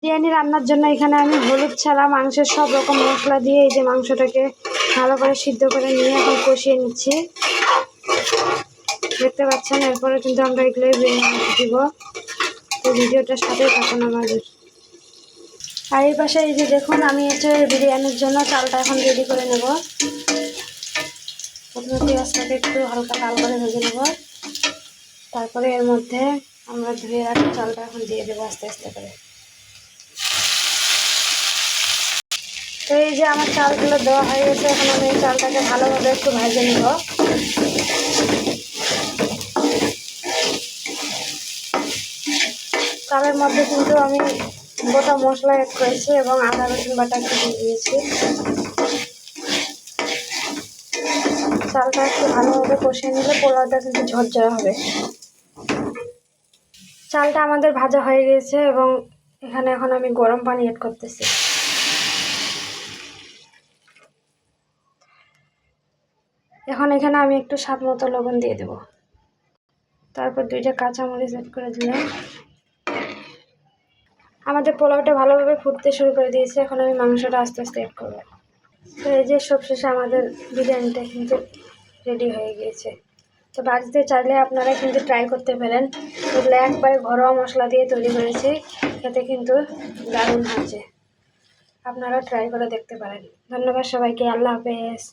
বিরিয়ানি রান্নার জন্য এখানে আমি হলুদ ছাড়া মাংসের সব রকম মশলা দিয়ে এই যে মাংসটাকে ভালো করে সিদ্ধ করে নিয়ে এখন কষিয়ে নিচ্ছি। দেখতে পাচ্ছেন, এরপরে কিন্তু আমরা এগুলোই দিব। তো ভিডিওটার সাথেই থাকুন আমাদের। আর এই পাশে এই যে দেখুন, আমি হচ্ছে বিরিয়ানির জন্য চালটা এখন রেডি করে নেব। প্রথমে পেঁয়াজটাকে একটু হালকা লাল করে ভেজে নেব, তারপরে এর মধ্যে আমরা ধুয়ে রাখা চালটা এখন দিয়ে দেবো আস্তে আস্তে করে। তো এই যে আমার চালগুলো দেওয়া হয়ে গেছে, এখন আমি এই চালটাকে ভালোভাবে একটু ভেজে নেব। চালের মধ্যে কিন্তু আমি গোটা মশলা অ্যাড করেছি এবং আদা রসুন বাটা একটু দিয়ে দিয়েছি। চালটা একটু ভালোভাবে কষিয়ে নিলে পোলাওটা কিন্তু ঝরঝরা হবে। চালটা আমাদের ভাজা হয়ে গেছে এবং এখানে এখন আমি গরম পানি অ্যাড করতেছি। এখন এখানে আমি একটু স্বাদ মতো লবণ দিয়ে দেব, তারপর 2টা কাঁচামরিচ অ্যাড করে দিলাম। আমাদের পোলাওটা ভালোভাবে ফুটতে শুরু করে দিয়েছে, এখন আমি মাংসটা আস্তে আস্তে অ্যাড করবো। তো এই যে সবশেষে আমাদের বিরিয়ানিটা কিন্তু রেডি হয়ে গিয়েছে। তো বাড়িতে চাইলে আপনারা কিন্তু ট্রাই করতে পারেন। এগুলো একবারে ঘরোয়া মশলা দিয়ে তৈরি করেছি, খেতে কিন্তু দারুণ হয়েছে। আপনারা ট্রাই করে দেখতে পারেন। ধন্যবাদ সবাইকে, আল্লাহ হাফেজ।